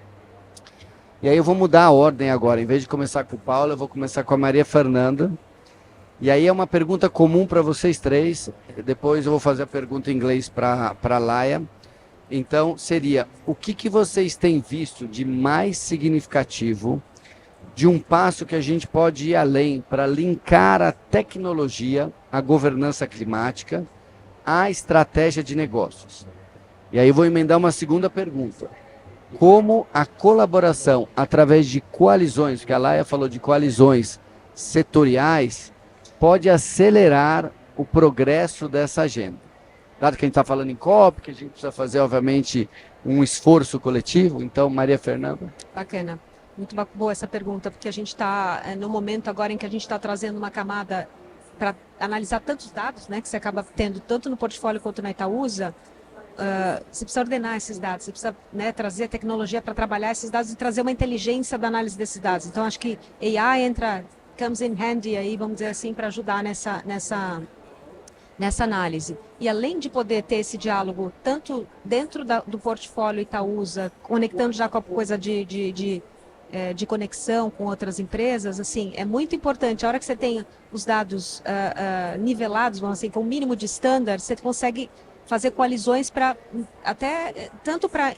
E aí eu vou mudar a ordem agora. Em vez de começar com o Paulo, eu vou começar com a Maria Fernanda. E aí é uma pergunta comum para vocês três. Depois eu vou fazer a pergunta em inglês para a Laia. Então, seria, o que vocês têm visto de mais significativo, de um passo que a gente pode ir além para linkar a tecnologia, a governança climática, à estratégia de negócios? E aí eu vou emendar uma segunda pergunta. Como a colaboração através de coalizões, que a Laia falou de coalizões setoriais, pode acelerar o progresso dessa agenda? Dado que a gente está falando em COP, que a gente precisa fazer, obviamente, um esforço coletivo. Então, Maria Fernanda. Bacana. Muito boa essa pergunta, porque a gente está no momento agora em que a gente está trazendo uma camada para analisar tantos dados, né, que você acaba tendo tanto no portfólio quanto na Itaúsa. Você precisa ordenar esses dados, você precisa, né, trazer tecnologia para trabalhar esses dados e trazer uma inteligência da análise desses dados. Então, acho que AI comes in handy aí, vamos dizer assim, para ajudar nessa análise. E além de poder ter esse diálogo, tanto dentro do portfólio Itaúsa, conectando já com a coisa de conexão com outras empresas, assim, é muito importante. A hora que você tem os dados nivelados, vamos assim, com o mínimo de standard, você consegue fazer coalizões para até tanto para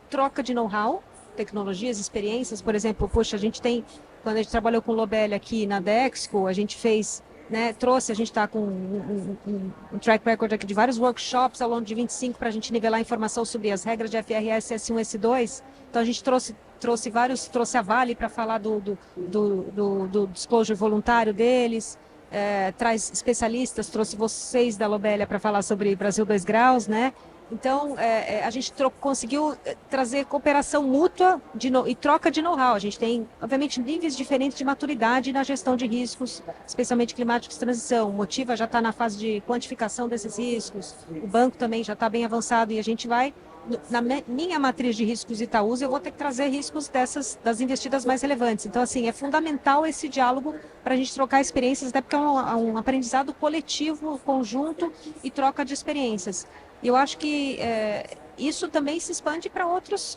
troca de know-how, tecnologias, experiências. Por exemplo, poxa, a gente tem, quando a gente trabalhou com o Lobel aqui na Dexco, a gente fez, né, a gente está com um track record aqui de vários workshops ao longo de 25 para a gente nivelar informação sobre as regras de FRS S1 e S2. Então a gente trouxe a Vale para falar do disclosure voluntário deles, traz especialistas, trouxe vocês da Lobélia para falar sobre Brasil 2 graus, né? Então, a gente conseguiu trazer cooperação mútua e troca de know-how. A gente tem, obviamente, níveis diferentes de maturidade na gestão de riscos, especialmente climáticos de transição. O Motiva já está na fase de quantificação desses riscos, o banco também já está bem avançado e a gente vai, na minha matriz de riscos Itaúsa, eu vou ter que trazer riscos das investidas mais relevantes. Então, assim, é fundamental esse diálogo para a gente trocar experiências, até porque é um aprendizado coletivo, conjunto e troca de experiências. E eu acho que isso também se expande para outras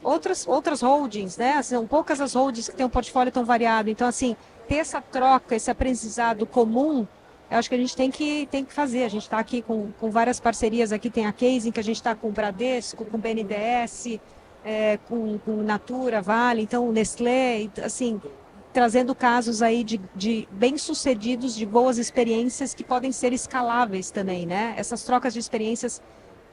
holdings, né? São poucas as holdings que têm um portfólio tão variado. Então, assim, ter essa troca, esse aprendizado comum, eu acho que a gente tem que fazer. A gente está aqui com várias parcerias. Aqui tem a Casing, que a gente está com o Bradesco, com o BNDES, com Natura, Vale, então o Nestlé, assim, trazendo casos aí de bem-sucedidos, de boas experiências que podem ser escaláveis também, né? Essas trocas de experiências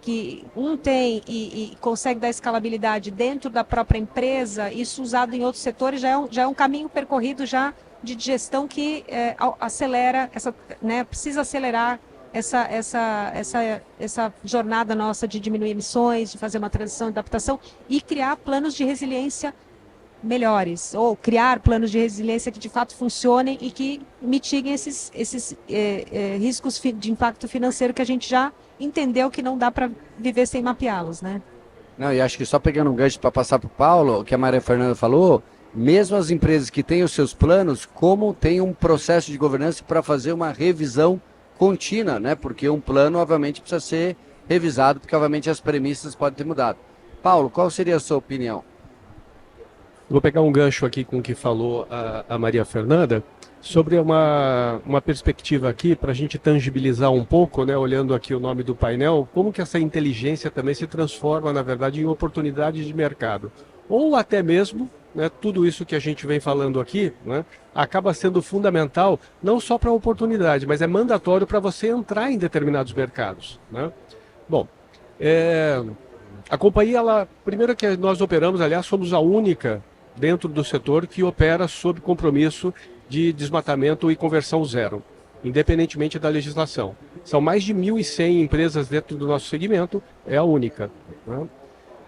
que um tem e consegue dar escalabilidade dentro da própria empresa, isso usado em outros setores já é um caminho percorrido já de gestão que acelera, né, precisa acelerar essa jornada nossa de diminuir emissões, de fazer uma transição e adaptação e criar planos de resiliência melhores, ou criar planos de resiliência que de fato funcionem e que mitiguem esses riscos de impacto financeiro que a gente já entendeu que não dá para viver sem mapeá-los, né? Não, e acho que só pegando um gancho para passar para o Paulo, o que a Maria Fernanda falou, mesmo as empresas que têm os seus planos, como tem um processo de governança para fazer uma revisão contínua, né? Porque um plano, obviamente, precisa ser revisado, porque, obviamente, as premissas podem ter mudado. Paulo, qual seria a sua opinião? Vou pegar um gancho aqui com o que falou a Maria Fernanda, sobre uma perspectiva aqui para a gente tangibilizar um pouco, né, olhando aqui o nome do painel, como que essa inteligência também se transforma, na verdade, em oportunidades de mercado. Ou até mesmo, né, tudo isso que a gente vem falando aqui, né, acaba sendo fundamental, não só para a oportunidade, mas é mandatório para você entrar em determinados mercados, né? Bom, a companhia, primeiro que nós operamos, aliás, somos a única dentro do setor que opera sob compromisso de desmatamento e conversão zero, independentemente da legislação. São mais de 1.100 empresas dentro do nosso segmento, é a única, né?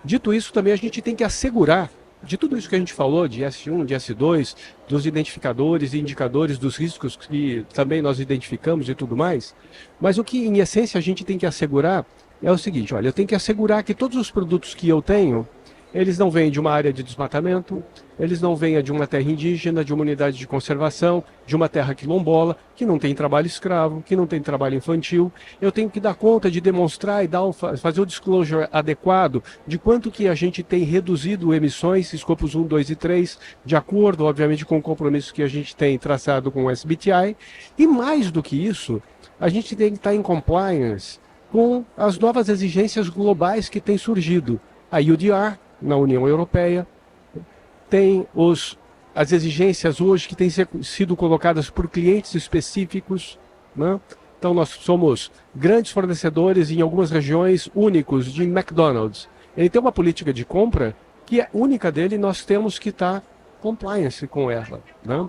Dito isso, também a gente tem que assegurar, de tudo isso que a gente falou, de S1, de S2, dos identificadores e indicadores dos riscos que também nós identificamos e tudo mais, mas o que, em essência, a gente tem que assegurar é o seguinte: olha, eu tenho que assegurar que todos os produtos que eu tenho, Eles não vêm de uma área de desmatamento, eles não vêm de uma terra indígena, de uma unidade de conservação, de uma terra quilombola, que não tem trabalho escravo, que não tem trabalho infantil. Eu tenho que dar conta de demonstrar e fazer o disclosure adequado de quanto que a gente tem reduzido emissões, escopos 1, 2 e 3, de acordo, obviamente, com o compromisso que a gente tem traçado com o SBTi. E mais do que isso, a gente tem que estar em compliance com as novas exigências globais que têm surgido. A UDR, na União Europeia, tem as exigências hoje que têm sido colocadas por clientes específicos, né? Então nós somos grandes fornecedores em algumas regiões únicos de McDonald's. Ele tem uma política de compra que é única dele e nós temos que estar compliance com ela, né?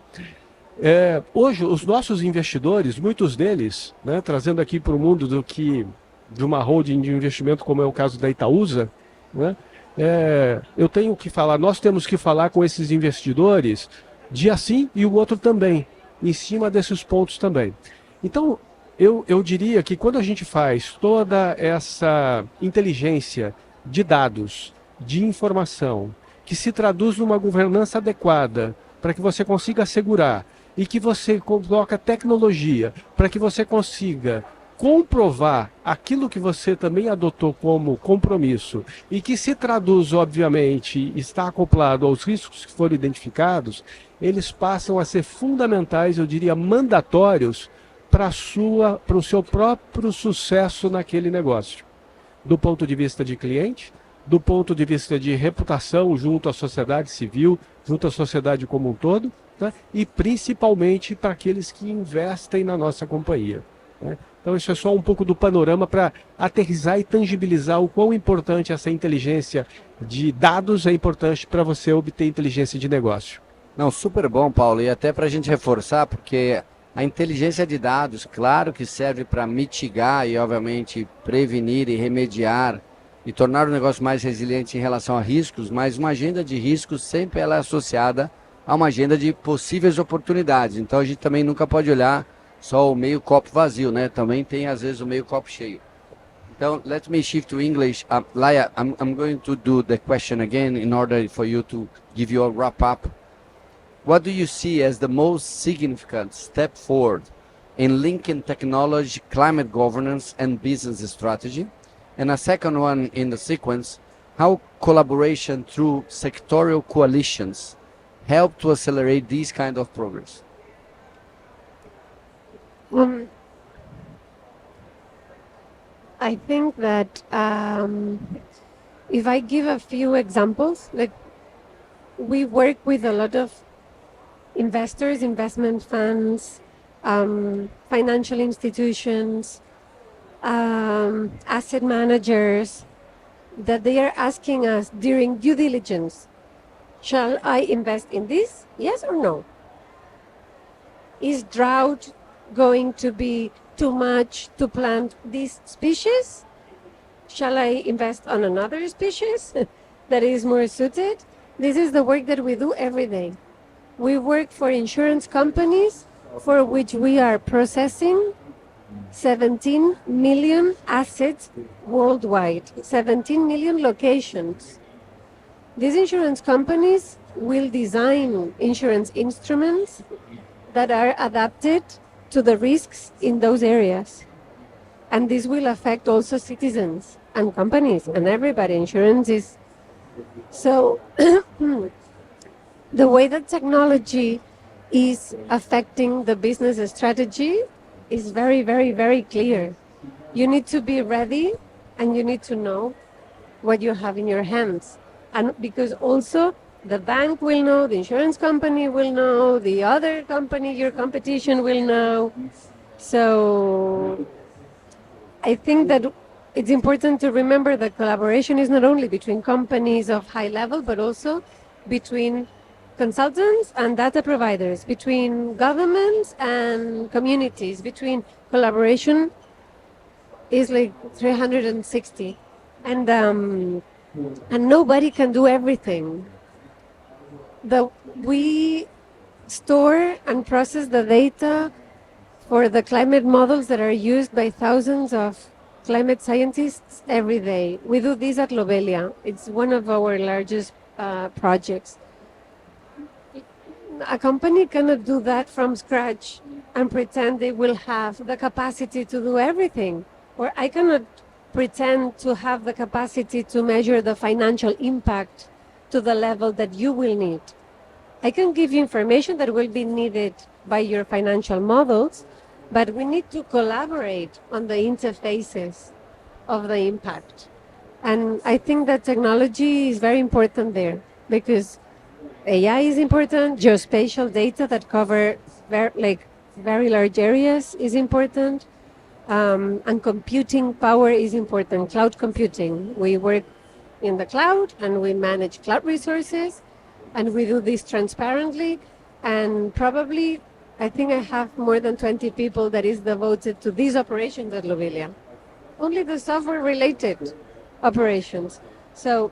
Hoje os nossos investidores, muitos deles, né, trazendo aqui para o mundo de uma holding de investimento como é o caso da Itaúsa, né? Eu tenho que falar, nós temos que falar com esses investidores dia sim e o outro também, em cima desses pontos também. Então, eu diria que quando a gente faz toda essa inteligência de dados, de informação, que se traduz numa governança adequada, para que você consiga assegurar, e que você coloca tecnologia, para que você consiga comprovar aquilo que você também adotou como compromisso e que se traduz, obviamente, está acoplado aos riscos que foram identificados, eles passam a ser fundamentais, eu diria, mandatórios para o seu próprio sucesso naquele negócio. Do ponto de vista de cliente, do ponto de vista de reputação junto à sociedade civil, junto à sociedade como um todo, né? E principalmente para aqueles que investem na nossa companhia, né? Então isso é só um pouco do panorama para aterrissar e tangibilizar o quão importante essa inteligência de dados é importante para você obter inteligência de negócio. Não, super bom, Paulo, e até para a gente reforçar, porque a inteligência de dados, claro que serve para mitigar e, obviamente, prevenir e remediar e tornar o negócio mais resiliente em relação a riscos, mas uma agenda de riscos sempre ela é associada a uma agenda de possíveis oportunidades. Então a gente também nunca pode olhar só o meio copo vazio, né? Também tem às vezes o meio copo cheio. Então, let me shift to English. Laia, I'm going to do the question again in order for you to give your wrap up. What do you see as the most significant step forward in linking technology, climate governance and business strategy? And a second one in the sequence, how collaboration through sectorial coalitions help to accelerate this kind of progress? I think that if I give a few examples, like we work with a lot of investors, investment funds, financial institutions, asset managers, that they are asking us during due diligence, shall I invest in this? Yes or no? Is drought going to be too much to plant this species? Shall I invest on another species that is more suited? This is the work that we do every day. We work for insurance companies for which we are processing 17 million assets worldwide, 17 million locations. These insurance companies will design insurance instruments that are adapted to the risks in those areas. And this will affect also citizens and companies and everybody. Insurance is... So the way that technology is affecting the business strategy is very, very, very clear. You need to be ready and you need to know what you have in your hands. And because also the bank will know, the insurance company will know, the other company, your competition will know. So I think that it's important to remember that collaboration is not only between companies of high level, but also between consultants and data providers, between governments and communities, between collaboration is like 360. And nobody can do everything. We store and process the data for the climate models that are used by thousands of climate scientists every day. We do this at Lobelia. It's one of our largest projects. A company cannot do that from scratch and pretend they will have the capacity to do everything. Or I cannot pretend to have the capacity to measure the financial impact to the level that you will need. I can give you information that will be needed by your financial models, but we need to collaborate on the interfaces of the impact. And I think that technology is very important there, because AI is important, geospatial data that cover very large areas is important, and computing power is important, cloud computing. We work in the cloud and we manage cloud resources, and we do this transparently, and probably I think I have more than 20 people that is devoted to these operations at Lobelia. Only the software-related operations. So,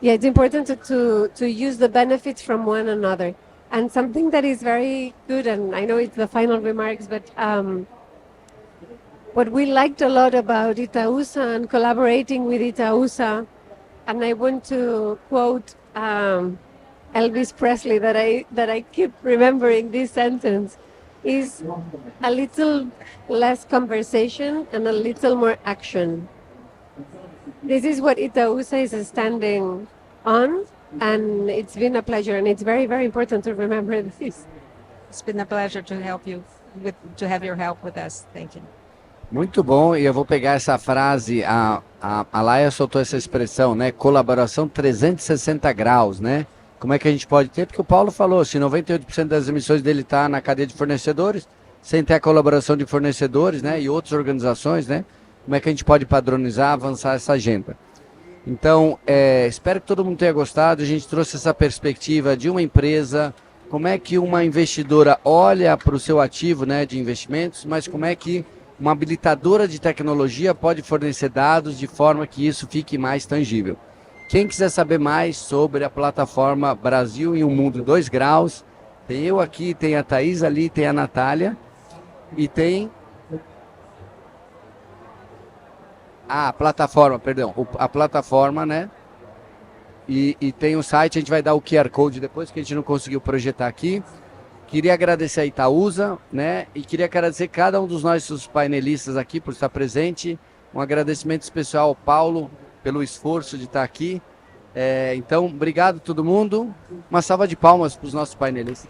yeah, it's important to use the benefits from one another. And something that is very good, and I know it's the final remarks, but what we liked a lot about Itaúsa and collaborating with Itaúsa, and I want to quote Elvis Presley that I keep remembering this sentence, is a little less conversation and a little more action. This is what Itaúsa is standing on, and it's been a pleasure, and it's very, very important to remember this. It's been a pleasure to help you, to have your help with us. Thank you. Muito bom, e eu vou pegar essa frase, a Laia soltou essa expressão, né? Colaboração 360 graus, né? Como é que a gente pode ter? Porque o Paulo falou, se 98% das emissões dele está na cadeia de fornecedores, sem ter a colaboração de fornecedores, né? E outras organizações, né? Como é que a gente pode padronizar, avançar essa agenda? Então, espero que todo mundo tenha gostado. A gente trouxe essa perspectiva de uma empresa, como é que uma investidora olha para o seu ativo, né, de investimentos, mas como é que uma habilitadora de tecnologia pode fornecer dados de forma que isso fique mais tangível. Quem quiser saber mais sobre a plataforma Brasil em um Mundo 2 Graus, tem eu aqui, tem a Thaís ali, tem a Natália e tem a plataforma, perdão, a plataforma, né? E tem o site, a gente vai dar o QR Code depois, que a gente não conseguiu projetar aqui. Queria agradecer a Itaúsa, né? E queria agradecer cada um dos nossos painelistas aqui por estar presente. Um agradecimento especial ao Paulo pelo esforço de estar aqui. Então, obrigado a todo mundo. Uma salva de palmas para os nossos painelistas.